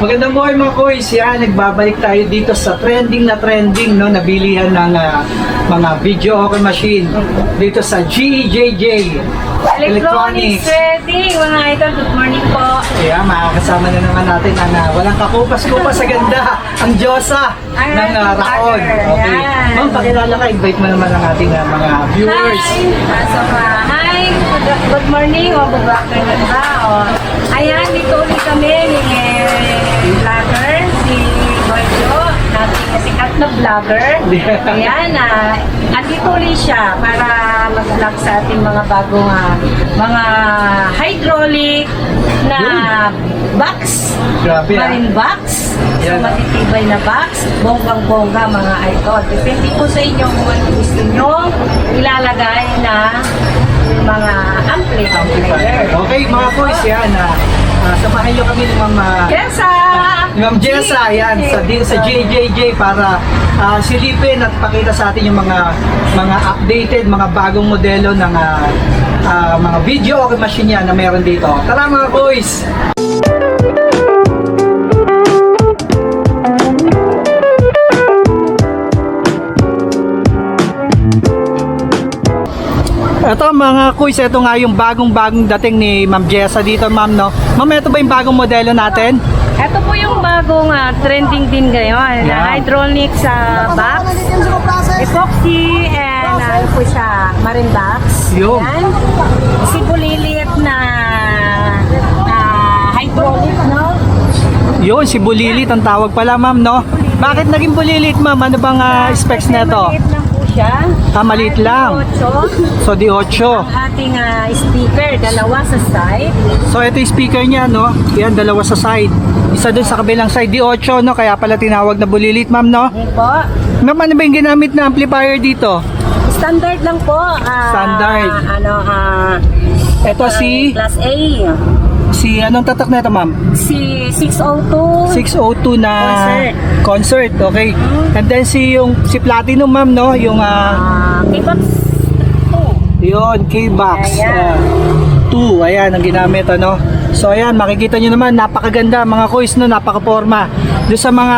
Magandang buhay mga kuys. Yan, nagbabalik tayo dito sa trending na trending, no, nabilihan ng mga video okay machine dito sa GJJ Electronics Trading, mga idol, good morning po. Kaya makakasama na naman natin ang walang kakupas-kupas sa ganda, ang Diyosa ng Raon. Okay. Yan. Ma'am, pakilala ka, invite mo naman ang ating mga viewers. Hi, good morning o good afternoon ba? Ayan, dito ulit kami ni vlogger, si Boyjo, natin sikat na vlogger. Ayan, andito ulit siya para mag-vlog sa ating mga bagong mga hydraulic na box. Grabe, Marine box. So, Yan. matitibay na box. Bonggang-bongga mga idol. Depende po sa inyo kung ano gusto nyo ilalagay na mga amplifier. Okay, mga boys, yan. Samahan nyo kami ng Jessa! Ma'am Jessa, yan, dito sa JJJ para silipin at pakita sa atin yung mga updated, mga bagong modelo ng mga video okay machine yan na meron dito. Tara mga boys! Ito mga kuys, ito nga yung bagong dating ni Ma'am Jessa dito, ma'am, no? Ma'am, ito ba yung bagong modelo natin? Ito po yung bagong trending din ngayon. Yeah. Hydraulic sa box, epoxy, and ano po siya, marine box. Yo. Yan. Si bulilit na hydraulic, no? Yun, si Bulilit ang tawag pala, ma'am, no? Bakit naging Bulilit, ma'am? Ano bang specs Kasi nito? maliit lang po siya. Maliit lang. So, di 8. Ang ating speaker, dalawa sa side. So, ito yung speaker niya, no? Yan, dalawa sa side. Isa dun sa kabilang side, di 8, no? Kaya pala tinawag na Bulilit, ma'am, no? Yan po. Ma'am, ano ba yung ginamit na amplifier dito? Standard lang po. Standard. Ito si Class A. anong tatak na ito, ma'am? Si 602. 602 na concert, okay. And then si Platinum, ma'am, no? Yung K-Box 2. yun, K-Box Ayan. 2, ayan ang ginamit, ano. So ayan, makikita nyo naman, napakaganda mga kuys, no, napaka-forma. Doon sa mga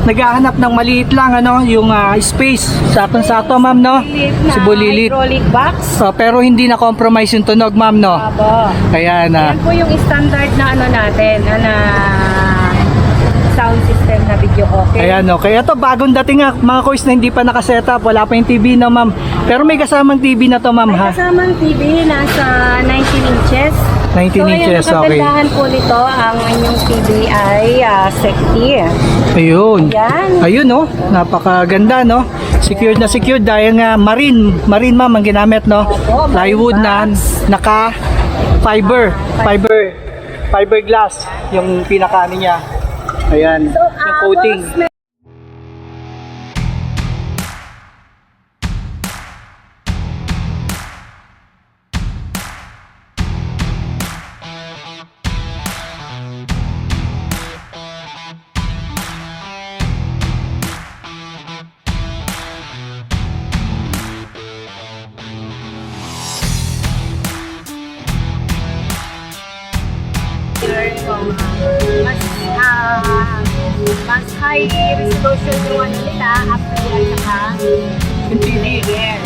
naghahanap ng maliit lang, ano, yung space, saktong-sakto, ma'am, no? Si Bulilit. Hydraulic box. So, pero hindi na compromise yung tunog, ma'am, no? Abo. Ayan, Yan po yung standard na ano natin, na sound system na video okay. ayan, okay. Ito, bagong dating nga, mga kuys na hindi pa nakasetup, wala pa yung TV na, ma'am. Pero may kasamang TV na to, ma'am, May ha? kasamang TV, nasa 19 inches. 19 inches, so, okay. kagandahan po nito, ang inyong TV ay safety. Ayun. Yan. Ayun, no? Napakaganda, no? Secured na secured dahil nga marine, ma'am, ang ginamit, no? Opo, marine Plywood na box. naka fiberglass yung pinakaano niya. Ayan, So, yung coating. Mas high resolution yung ano nila, after at saka Yung TV. yes.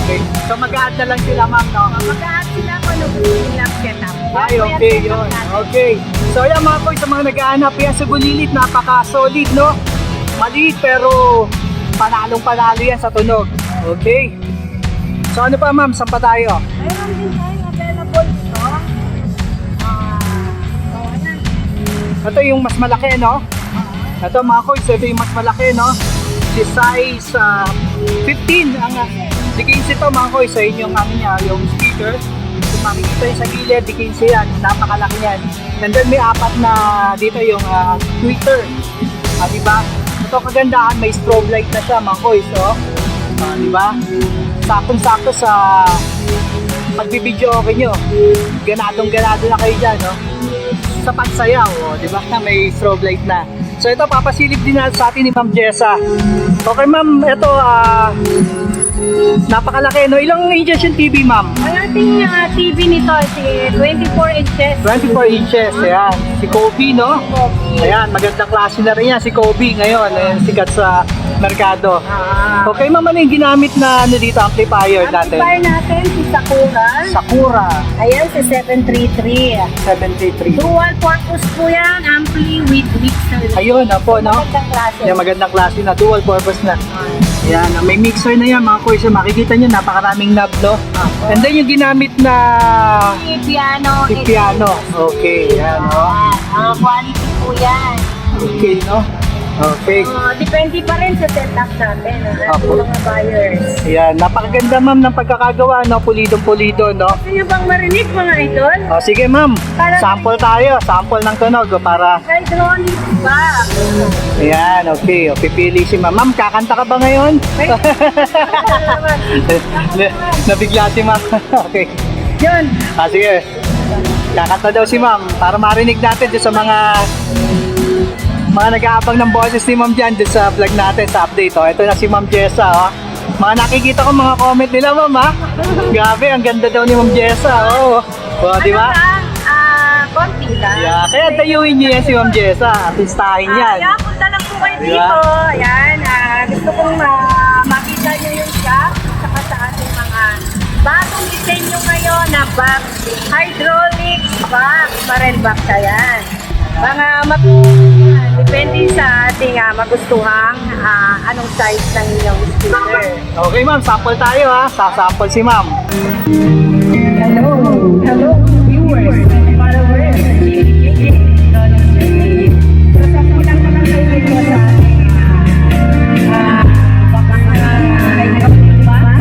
Okay. So mag-a-add na lang sila, ma'am, no? Mag-aat sila kung ano gusto nilang setup. Ay, okay, yun. Okay. So, yan mga boys, sa mga nag-aanap, yan sa Bulilit, napaka-solid, no? Maliit, pero panalong-panalo yan sa tunog. Okay. So, ano pa, ma'am? Saan pa tayo? Mayroon din tayong available ito. Ito yung mas malaki, no? Ito mga boys, ito yung mas malaki, no? Si size 15 ang di-15 ito mga boys, sa inyong niya, yung speaker. Kung makikita yung sa gilid, di-15 yan, napakalaki yan. And then may apat na dito yung tweeter. Diba? Ito kagandahan, may strobe light na siya mga boys, oh. Diba? Saktong-sakto sa pagbibideo okay nyo. Ganadong-ganado na kayo dyan, no? Sa pagsayaw, oh, diba? May strobe light na. So ito, papasilip din natin sa atin ni Ma'am Jessa. Okay, ma'am, ito Napakalaki, no? Ilang inches yung TV, ma'am? Ang ating TV nito si 24 inches. 24 inches, ayan. Si Kobe, no? Ayan, magandang klase na rin yan. Si Kobe ngayon, ayan, sikat sa merkado. Okay, ma'am, ano yung ginamit na ano dito, amplifier natin? Amplifier natin si Sakura. Sakura Ayan, si 733. 733. Dual purpose po yan, ampli with mixer. Ayun, po, no? Magandang klase. Yung magandang klase na dual purpose na. Ayan, may mixer na yan mga koys. Makikita nyo, napakaraming knob, no? And then yung ginamit na Si piano. piano. Okay, ayan, no? Quality po yan. Okay, no? Okay. Depende pa rin sa setup natin. Apo. Mga buyers. Ayan, napakaganda ma'am ng pagkakagawa, no? Pulidong-pulido, no? Gusto nyo bang marinig mga idol? O, sige ma'am, sample tayo. Sample ng tunog para... Hydraulic ba? Ayan, okay. O, pipili si ma'am. Ma'am, kakanta ka ba ngayon? Nabigla si ma'am. Okay. Yun. Sige. Kakanta daw si ma'am para marinig natin doon sa mga nag-aabang ng boses ni ma'am dyan doon sa vlog natin sa update. Oh. Ito na si ma'am Jessa. Oh. Mga nakikita ko mga comment nila ma'am ha. Grabe, ang ganda daw ni ma'am Jessa. Oh. Oh, di ba? Konti lang. Yeah, kaya dayuin niyo yan si ma'am Jessa. Artistahin yan. Kaya punta lang po kayo Diba? dito. Ayan, gusto kong makita nyo yung shop saka sa ating mga bagong disenyo ngayon na box. Hydraulic box. Barrel box ayan. Mga depende sa ating magustuhang anong size ng inyong speaker. Okay ma'am, sample tayo ha. Sasample si ma'am. Hello viewers. Followers. Sasapulan ko lang kayo dito sa hydraulic box.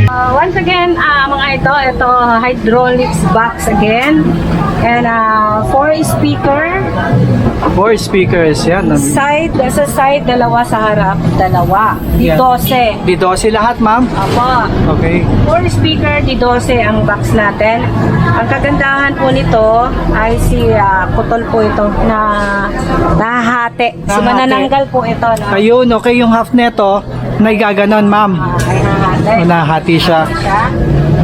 Once again, mga ito hydraulics box again. And 4 speaker. 4 speakers yan. Sa side, dalawa sa harap, dalawa. Di Yan. 12. Di 12 lahat ma'am. Apo. Okay. 4 speaker, di 12 ang box natin. Ang kagandahan po nito ay si putol po ito na nahahati. Si Nahahati. manananggal po ito. No? Ayun, okay yung half neto na igaganon ma'am. Ay nahahati. Nahati siya. Siya.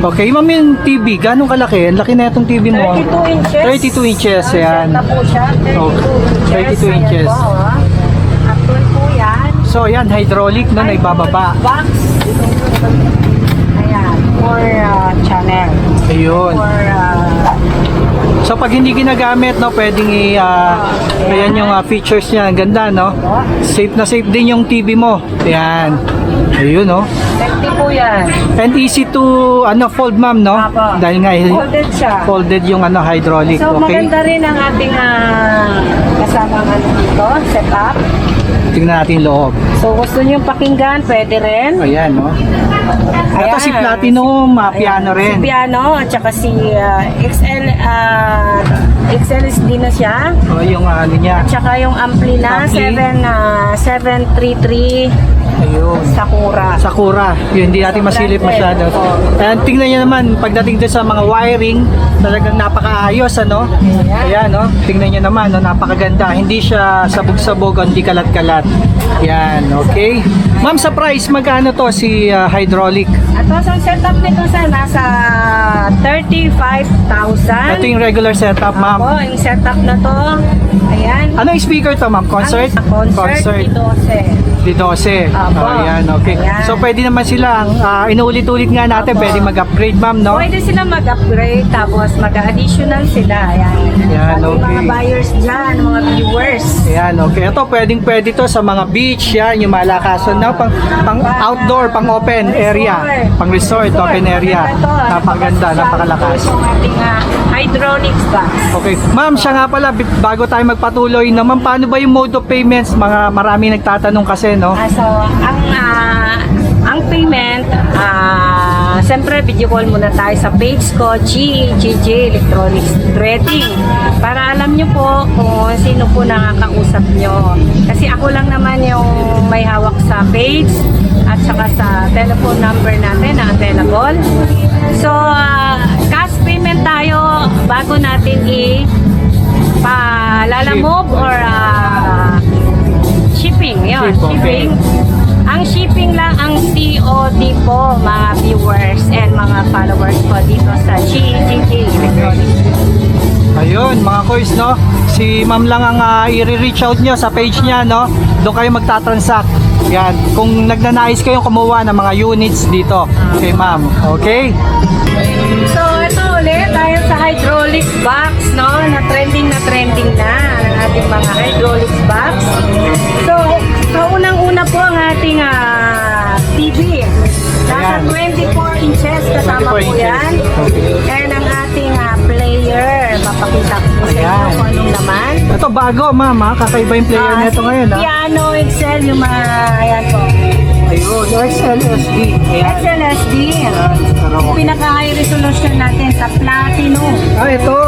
Okay, ma'am yung TV, gano'ng kalaki? Ang laki na itong TV mo. 32 inches. 32 inches, ayan. Ang po siya. 32 Okay, 32 Ayan inches. po, Actual po yan. So, yan, hydraulic na naibababa. Box. Ayan. For channel. Ayun. For So, pag hindi ginagamit, no, pwedeng ayan yung features niya. Ang ganda, no? Safe na safe din yung TV mo. Ayan. Ayun, no? safety po yan. And easy to, fold, ma'am, no? Apo. Dahil nga, Folded siya. folded yung, hydraulic. So Okay? maganda rin ang ating kasamang dito, setup. Tingnan natin yung loob. So gusto niyo pakinggan, pwede rin. Ayan, no? Ito Ayan. si Platinum, piano Ayan. rin. Si piano, at saka si XLSD na siya. O, yung ano niya. At saka yung ampli na, Ampli. 733 Ayun. Sakura. Sakura. Yun, hindi natin masilip masyado. And tingnan nyo naman, pagdating dyan sa mga wiring, talagang napakaayos, ano? Ayan, no? Tingnan nyo naman, no? Napakaganda. Hindi siya sabog-sabog, hindi kalat-kalat. Yan, okay? Ma'am, sa price, magkano to si hydraulic? At ang setup nito sa nasa 35,000. Ito yung regular setup, ma'am. Ako, yung setup na to. Ayan. Anong speaker to, ma'am? Concert? Concert. Di 12. Di 12. Opo. Ayan, okay. Ayan. So pwede naman sila, inuulit-ulit nga natin, Opo. pwede mag-upgrade ma'am, no? Pwede sila mag-upgrade, tapos mag-additional sila. Ayan. Yan, Pati okay. mga buyers dyan, mga viewers. Ayan, okay. Ito, pwede to sa mga beach, yan, yung malakasan na, pang outdoor, pang open area, pang resort, open area. Napaganda, napakalakas. Yung ating hydraulics box. Okay. Ma'am, siya nga pala, bago tayo magpatuloy naman, paano ba yung mode of payments? Marami nagtatanong kasi, no? So, ang payment, siyempre video call muna tayo sa page ko, GJJ Electronics Trading. Para alam nyo po kung sino po nakakausap nyo. Kasi ako lang naman yung may hawak sa page at saka sa telephone number natin na available. So, cash payment tayo bago natin i-palalamove or shipping. Yun, Ship, okay. shipping. Ang shipping lang ang COD po, mga viewers and mga followers ko dito sa GJJ Electronics. Ayun, mga kois, no? Si ma'am lang ang i-reach out nyo sa page niya, no? Doon kayo magtatransact. Yan. Kung nagnanais kayong kumuha ng mga units dito kay ma'am. Okay? So, ito ulit tayo sa hydraulics box, no? Na trending na ang ating mga hydraulics box. So, unang-una po ang ating TV. Nasa Ayan. 24 inches kasama 24 po inches. yan. Okay. And ang ating player, mapakita ko sa inyo Ayan. kung anong naman. Ito bago, ma'am, ha? Kakaiba yung player nito ngayon, ha? Piano, Excel, yung mga, ayan po. Ayun, XLSD. Ayan. XLSD. Pero, Pinaka-high resolution natin sa Platinum. ito.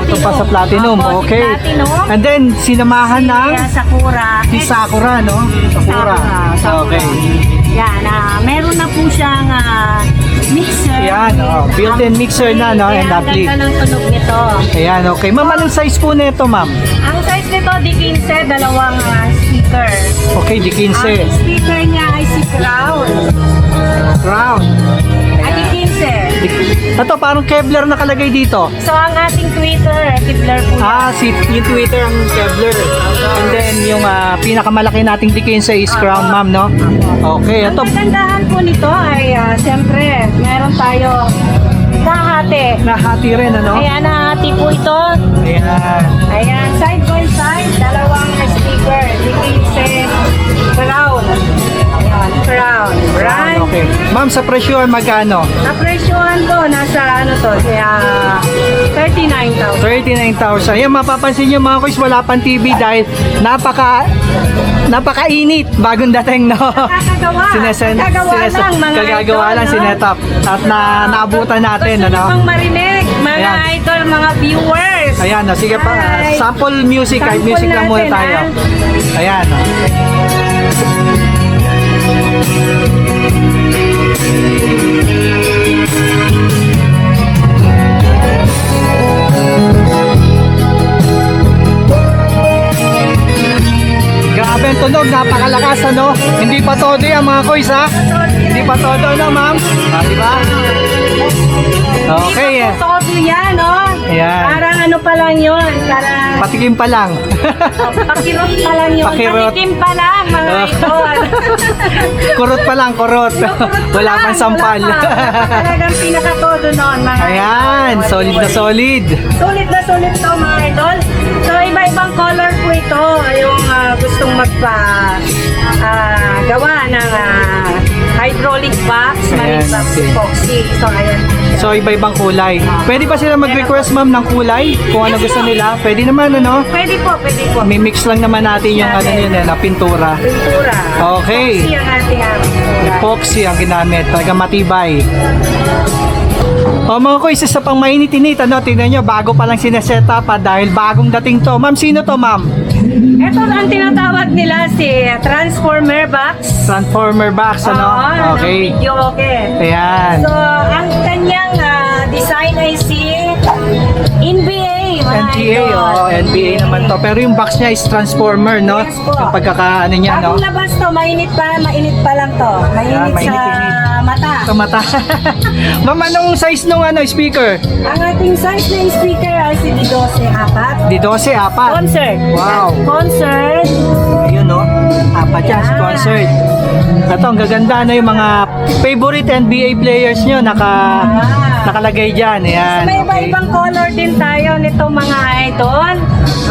Ito pa sa Platinum. Opo, Okay. Platinum. And then, sinamahan ng Sakura. si Sakura, no? Sakura. Okay. Yan, meron na po siyang mixer. Yan, built-in mixer na, no? And Kaya ang ampli. ganda ng tunog nito. Ayan, okay. Ma'am, anong size po nito, ma'am? Ang size nito, di 15, dalawang speaker. Okay, di 15. Ang speaker niya ay si Crown. Round. At di 15. Ito, parang Kevlar nakalagay dito. So, ang ating Twitter, Kibler po. Yung Twitter ang Kevlar. And then, yung pinakamalaki nating D15 is Crown, ma'am, no? Okay, Ang ito. kagandahan po nito ay, siyempre, meron tayo nahati. Nahati rin, ano? Ayan, nahati po ito. Ayan. Ayan, side by side, dalawang speaker. Dikilse, crown. Ayan, crown. Brand. Okay. Ma'am, sa presyo magkano? Napresyohan ko, nasa ano to, kaya 39,000. 39,000. Yan, mapapansin nyo mga kuys, wala pang TV dahil napakainit bagong dating, no? Kakagawa. Kagagawa lang, sinetap. At naabutan natin, Gusto ano? niyo pang marinig, mga Ayan. idol, mga viewers. Ayan, no, sige pa. Hi. Sample music, kahit Sample music lang muna natin, tayo. Ayan, no. Grabe ang tunog, napakalakas, ano? Hindi pa todo yan mga kuys, ha? Hindi pa todo, no, ma'am? Di ba? Okay, eh. Todo yan, no? Ayan. Parang ano pa lang yun, parang Patikim pa lang. pakirot pa lang yun. Pakirot. Patikim pa lang, mga Oh. idol. Kurot pa lang, kurot. Wala pang sampal. Wala pa. Talagang pinaka-todo noon, mga Ayan, idol. solid na solid. Sulit na sulit to, mga idol. So, iba-ibang color po ito. Yung gustong gawa ng hydraulic box, marine Ayan, box, okay. epoxy. So, ayan. So, iba-ibang kulay. Pwede pa sila mag-request, ma'am, ng kulay? Kung ano gusto nila? Pwede naman, ano? Pwede po, pwede po. May mix lang naman natin yung ano yun, na pintura. Pintura. Okay. Epoxy ang ating pintura. Epoxy ang ginamit. Talaga matibay. O mga kuys, isa pang mainit-init, ano? Tingnan nyo, bago pa lang sineset up, dahil bagong dating to. Ma'am, sino to, ma'am? Ito ang tinatawag nila si Transformer Box. Transformer box, ano? Oo, Okay. ng video, okay. Ayan. So, ang kanyang design ay si NBA. mga NTA, idol. NBA naman to. Pero yung box niya is transformer, no? Yes po. Yung pagkakaano niya, no? Bagong labas to, mainit pa lang to. Mainit sa mainit-init. mata. Sa mata. Ma'am, anong size nung ano, speaker? Ang ating size na speaker ay si 12 apat. Di 12, apat. Concert. Wow. Concert. Ayun no, apat yan, Yan. concert. Ito, ang gaganda na yung mga favorite NBA players nyo nakalagay dyan. Ayan, May okay. iba-ibang color din tayo nito mga idol.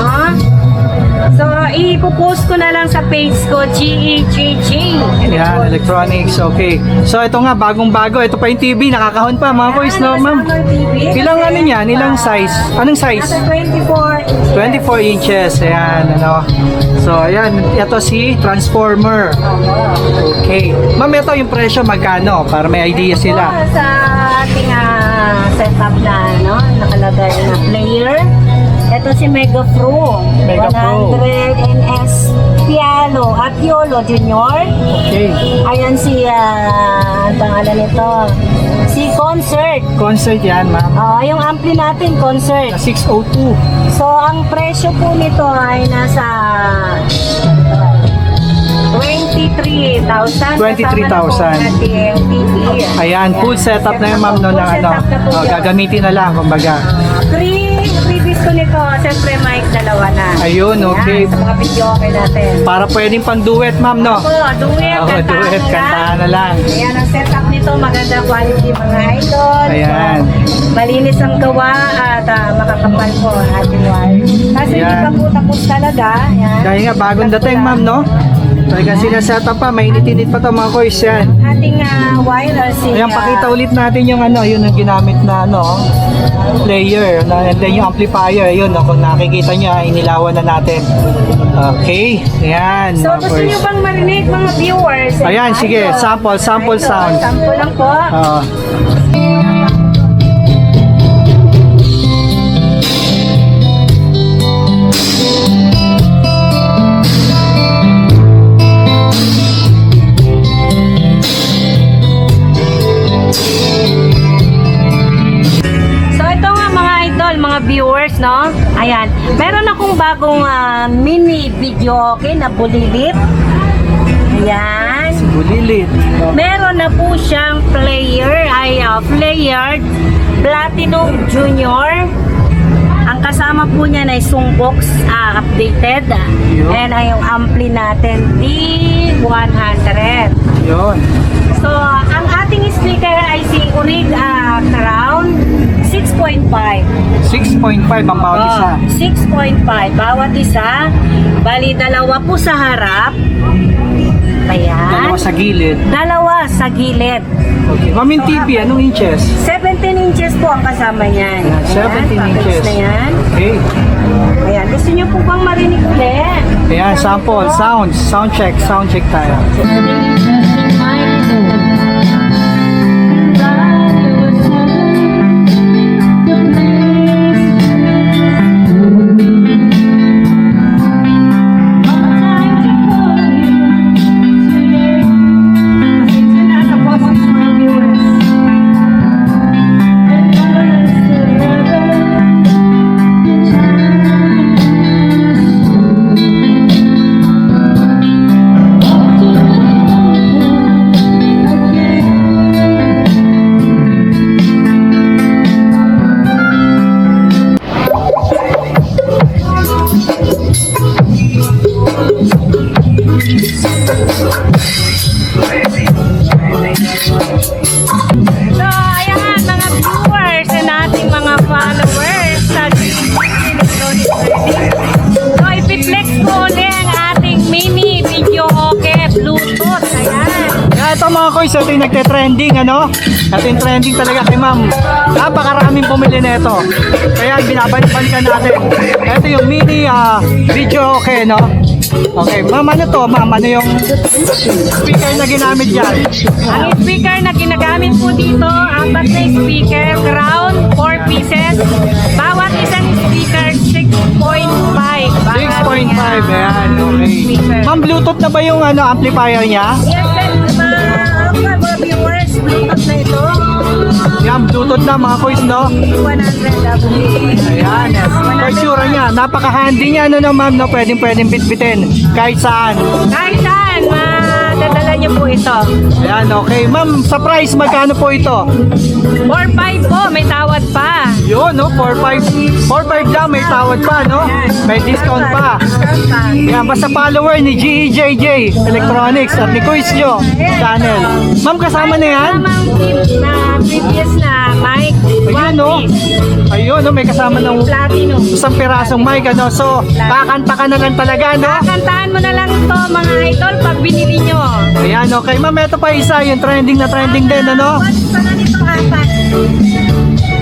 No? So, ipopost ko na lang sa page ko, GEGG. Yan, electronics, okay. So ito nga, bagong-bago. Ito pa yung TV, nakakahon pa mga boys, no ma'am? Ilang ano yan? Ilang size? Anong size? Nasa 24. 24 inches, ayan, ano. So, ayan, ito si Transformer. Okay. Ma'am, ito yung presyo magkano? Para may idea sila. Ito, sa ating setup na, no? Nakalagay na player. Ito si Mega Pro. Mega Pro. 100 NS Piano at Yolo Junior. Okay. Ayan si, ang pangalan nito, si Concert. Concert yan, ma'am. Yung ampli natin, Concert. 602. So, ang presyo po nito ay nasa 23,000. 23,000. Ayan, full setup na yun, ma'am, no, na ano. Gagamitin na lang, kumbaga. Freebies ko nito, siyempre mic dalawa na. Ayun, okay. Ayan, sa mga video okay natin. Para pwedeng pang duet, ma'am, no? Duet, Duet, kantahan na lang. Ayan, ang setup nito, maganda quality mga idol. Ayan. So, malinis ang gawa at makakapal po ang ating wall. Kasi hindi Ayan. pa po tapos talaga. Ayan. Dahil nga, bagong dating, ma'am, no? Talagang sinasetup pa, mainit-init pa to mga koys yan. Ating wire, si... Ayan, pakita ulit natin yung ano, yun ang ginamit na ano, player, and then yung amplifier, yun, no, kung nakikita nyo, inilawan na natin. Okay, ayan. So, mga gusto koys. nyo bang marinig mga viewers? Ayan, sige, sample sound. Sample lang po. Oo. So ito nga mga idol, mga viewers, no? Ayan, meron akong bagong mini video okay na bulilit. Ayan. Bulilit. Meron na po siyang player, player Platinum Junior. Ang kasama po niya ay Sungbox updated. Yun. And ay yung ampli natin D100. Yun. So, ang ating speaker ay si Urig Crown 6.5. 6.5 ang bawat isa. 6.5 bawat isa. Bali, dalawa po sa harap. Ayan. Dalawa sa gilid. Dalawa sa gilid. Okay. Ma'am, yung TV, anong inches? 17 inches po ang kasama niyan. Ayan, 17 Ayan, inches. package na yan. Okay. Ayan, gusto niyo po bang marinig ulit? Ayan, sample, sound check tayo. So, ayan mga viewers and ating mga followers sa Electronic Service. So, ipiplex ko ulit ang ating mini video okay Bluetooth. Ayan. Yeah, ito mga koys, ito yung nagte-trending, ano? Ito yung trending talaga kay ma'am. Napakaraming bumili na ito. Kaya binabalik-balikan natin. Ito yung mini video okay, no? Okay, ma'am, ano to? Ma'am, ano yung speaker na ginamit dyan? Ang speaker na ginagamit po dito, apat na speaker, crown, 4 pieces. Bawat isang speaker, 6.5. 6.5, ayan, okay. Speaker. Ma'am, Bluetooth na ba yung ano, amplifier niya? Yes, sir. Mga viewers, Bluetooth na ito. Yan, Bluetooth na mga koys, no? 100 Ayan, for sure niya, napaka-handy niya, ano no ma'am, no? Pwedeng bitbitin kahit saan. Kahit saan, madadala dala niyo po ito. Ayan, okay. Ma'am, sa price, magkano po ito? 4-5 po, may tawad pa. Yun, no? 4.5. 4.5 lang, may tawad pa, no? May discount pa. Discount pa. Yan, basta follower ni GEJJ Electronics at ni Kuis Jo channel. Ma'am, kasama na yan? Tamang tip na previous na mic. Ayun, no? Ayun, no? May kasama ng Platinum. isang pirasong mic, ano? So, kakanta ka na lang talaga, no? Kakantahan mo na lang ito mga idol pag binili nyo. Ayan, okay. Ma'am, ito pa isa, yung trending na trending din, ano? Watts pa na nito apat.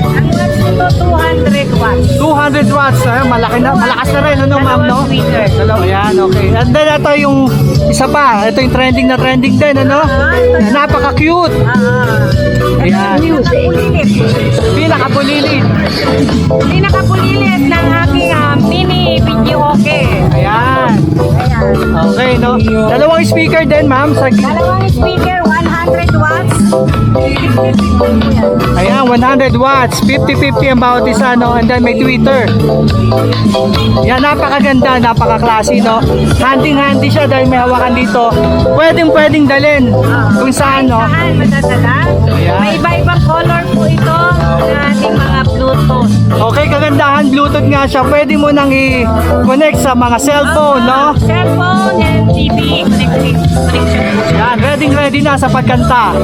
Ang watts nito 200 watts. 200 watts, malaki na, malakas na rin, ano, ma'am, no? Dalawang speaker. Dalawa, ayan, okay. And then, ito yung isa pa, ito yung trending na trending din, ano? Napaka-cute. Ayan. Pinakapulilit. Pinakabulilit. Pinakapulilit ng aking mini video okay. Ayan. Ayan. Okay, no? Dalawang speaker din, ma'am. Sa... Dalawang speaker, 100 watts. 50-50 po yan. Ayan, 100 watts. 50-50 ang bawat isa, no? And then may tweeter. Yan, napakaganda, napaka-classy, no? Handy-handy siya dahil may hawakan dito. Pwedeng dalhin kung saan, no? Saan madadala? Ayan. May iba-ibang color po ito ng ating mga Bluetooth. Okay, kagandahan, Bluetooth nga siya. Pwede mo nang i-connect sa mga cellphone, no? Cellphone and TV connection. Yan, ready na sa pagkanta.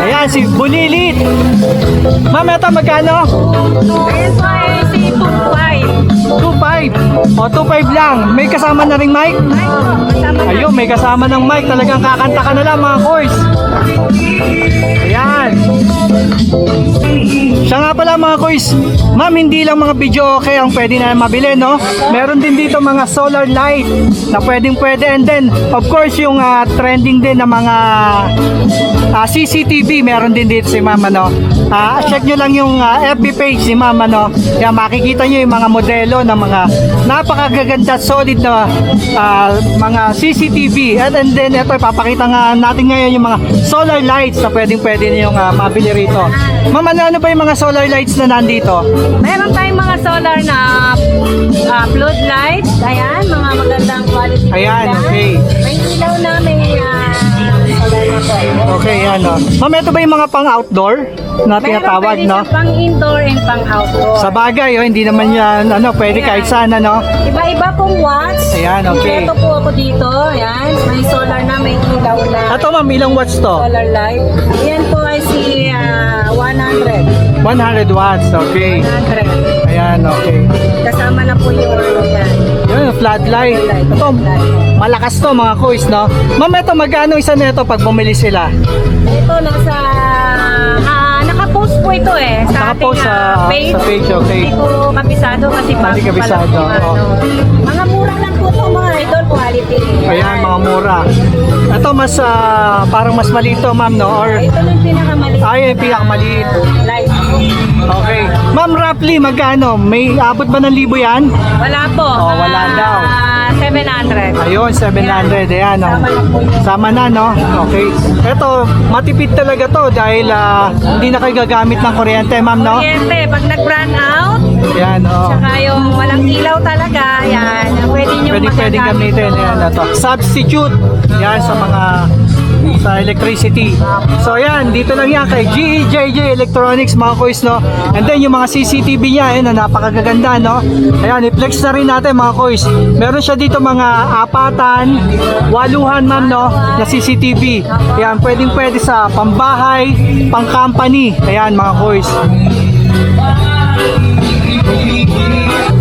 Ayan, si Bulilit. Ma'am, ito magkano? Ayan po ay si 2.5. 2.5. O, 2.5 lang. May kasama na ring mic? Kasama na. Ayun, may kasama ng mic. Talagang kakanta ka na lang, mga koys. Ayan. Siya nga pala, mga koys. Ma'am, hindi lang mga video okay ang pwede na mabili, no? Meron din dito mga solar light na pwede. And then, of course, yung trending din na mga CCTV, meron din dito si ma'am, ano? Check nyo lang yung FB page ni ma'am, ano? Yan, makikita nyo yung mga modelo ng mga napakagaganda, solid na mga CCTV. And then, ito, ipapakita nga natin ngayon yung mga solar lights na pwede nyo mabili rito. Ma'am, ano ba yung mga solar lights na nandito? Meron tayong mga solar na floodlights. Ayan, mga magandang quality. Ayan, nila. okay. May ilaw na, may solar na po. Okay, yan, no? Ma'am, ito ba yung mga pang-outdoor na tinatawag, Meron no? pwede pang indoor and pang outdoor. Sa bagay, hindi naman yan, pwede kahit saan, ano? Iba-iba pong watts. Ayan, okay. Ito po ako dito. Ayan, may solar na, may ilaw na. Ito, ma'am, ilang watts to? Solar light. Ayan po ay si 100. 100 watts, okay. 100. Ayan, okay. Kasama na po yung yan. Yun, floodlight. Ito, malakas to, mga koys, no? Ma'am, ito, magkano isa nito pag bumili sila? Ito nasa naka-post po ito sa Naka-post ating sa page, okay. Hindi ko kabisado kasi bago Hindi kabisado, pa lang po, oo. Mga mura lang po ito mga idol quality. Ayan, mga mura. Ito, mas, parang mas maliit to, ma'am, no? Or, Ito yung pinakamaliit. ay, yung pinakamaliit. Light. Okay. Ma'am, roughly, magkano? May abot ba ng 1,000 yan? Wala po. Oh, wala daw. 700. Ayun, 700. Ayan, no? Sama na po yun. Sama na, no? Okay. Ito, matipid talaga to dahil hindi na kayo gagamit ng kuryente, ma'am, no? Kuryente, pag nag-run out, Ayan, oh. saka yung walang ilaw talaga, yan, pwede nyo Pwede gamitin. Ayan, ito. Substitute. Yan sa mga sa electricity. So yan, dito lang yan kay GEJJ Electronics, mga koys, no? And then yung mga CCTV niya, ayun, napakaganda, no? Ayan, i-flex na rin natin, mga koys. Meron siya dito mga 4, 8, ma'am, no? Na CCTV. Ayan, pwede sa pambahay, pang company. Ayan, mga koys.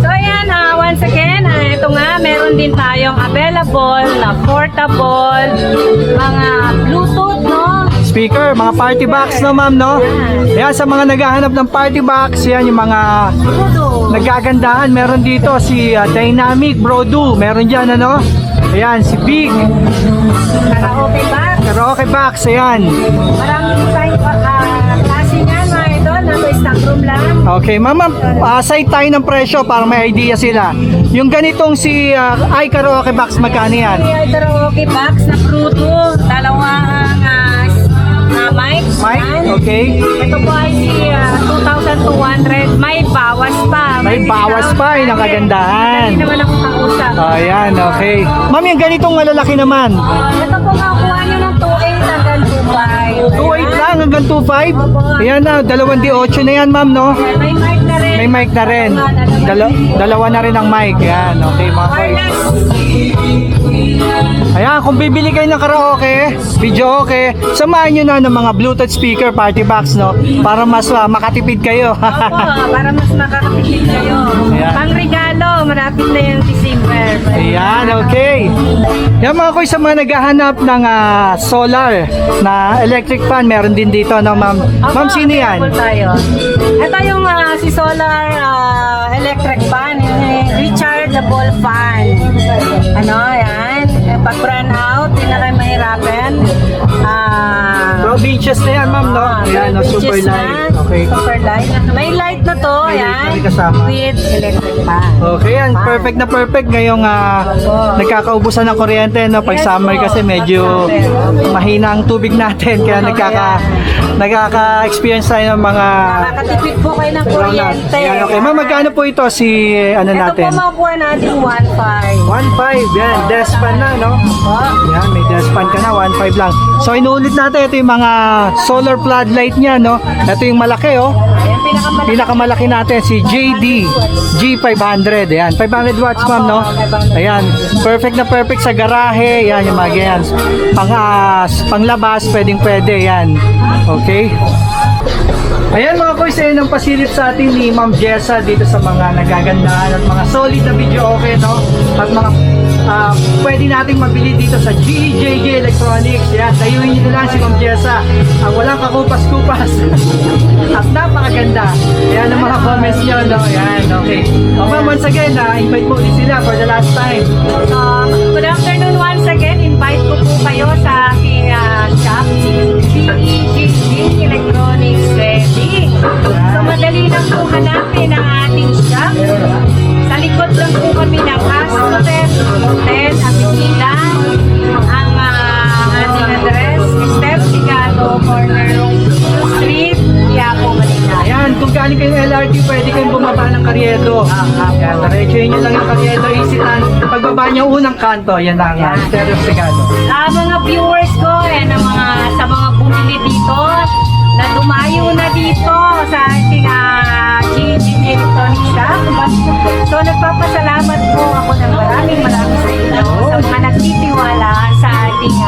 So ayan, once again, ito nga, meron din tayong available na portable, mga Bluetooth, no? Speaker, mga party box, no, ma'am, no? Ayan, sa mga naghahanap ng party box, yan yung mga Bluetooth. nagagandahan. Meron dito si Dynamic Brodu, meron dyan, ano? Ayan, si Big Karaoke box. Karaoke box, ayan. Marami po tayong klase niyan, mga idol. Nasa stock room lang. Okay, mama, side tayo ng presyo para may idea sila. Yung ganitong si iKaraoke box, magkano yan? May karaoke box na Bluetooth. Dalawang mic. Mic, Yan. okay. Ito po ay si 2,200. May bawas pa. May bawas pa, yun ang kagandahan. Hindi naman ako kausap. Ayan, okay. Ma'am, yung ganitong malalaki naman. Ito po makukuha nyo ng 2,800 hanggang 2,500. 2.8 lang hanggang 2.5. Ayan na, 2.8 na yan, ma'am, no? Ayan, may mic na rin. May mic na rin. Dalawa na rin ang mic. Yan, okay, mga koy. Wireless. Ayan, kung bibili kayo ng karaoke, video okay, samahan nyo na ng mga Bluetooth speaker party box, no? Para mas makatipid kayo. Opo, para mas makakapitid kayo. Ayan. Pang regalo, malapit na yung December. Ayan, okay. Yan mga koy, sa mga naghahanap ng solar na electric fan, meron din dito, no, ma'am? Opo, Ma'am, sino yan? available tayo. Ito yung si solar electric fan, rechargeable fan. Ano, yan. Pag brand out, hindi na kayo mahirapan. 12 inches na yan, ma'am, no? Ayan, no, super inches na. light. Okay. Super light. May light na to, May light na yan. rin kasama. With electric fan. Okay, yan. Perfect na perfect ngayong nagkakaubusan ng kuryente, no? Pag Yes, summer po. kasi medyo mahina ang tubig natin, kaya nagkaka-experience tayo ng mga Nakakatipid po kayo ng brownout. kuryente. Yan, okay. Ma'am, magkano po ito si ano Ito natin? po makuha natin 1.5. 1.5, yan. Despan na, no? Po. Yan, may despan ka na, 1.5 lang. So, inuulit natin, ito yung mga solar floodlight niya, no? Ito yung malaki, oh. Ayan, pinakamalaki. Pinakamalaki natin, si JD G500. Ayan, 500 watts, ma'am, no? Ayan, perfect na perfect sa garahe. Yan, yung mga ganyan. Panglabas, pwedeng-pwede. Yan. Okay? Ayan mga boys, ayun ang pasilip sa atin ni Ma'am Jessa dito sa mga nagagandaan at mga solid na video okay, no? At mga pwede nating mabili dito sa GJJ Electronics. Yan, dayuhin nyo na lang si Ma'am Jessa. Ang walang kakupas-kupas. At napakaganda. Ayan ang mga comments nyo, no? Ayan, okay. Ma'am, once again, invite po ulit sila for the last time. Good afternoon once again. Invite ko po kayo sa aking shop, GJJ Electronics Ready. So madali lang po hanapin ang ating shop. Sa likod lang po kami ng Astrotet Hotel Avenida. Ang ating address, Step Sigado, corner Street, Quiapo, Manila. Ayan, kung galing kayo ng LRT, pwede kayong bumaba ng Karyedo. Ayan, diretsuhin nyo lang yung Karyedo, Isitan. Pagbaba nyo, unang kanto, yan ang Stereo Sigado. Mga viewers ko, sa mga bumili dito, na dumayo na dito sa ating GJJ Electronics Shop. So nagpapasalamat po ako ng maraming sa inyo sa mga nagtitiwala sa ating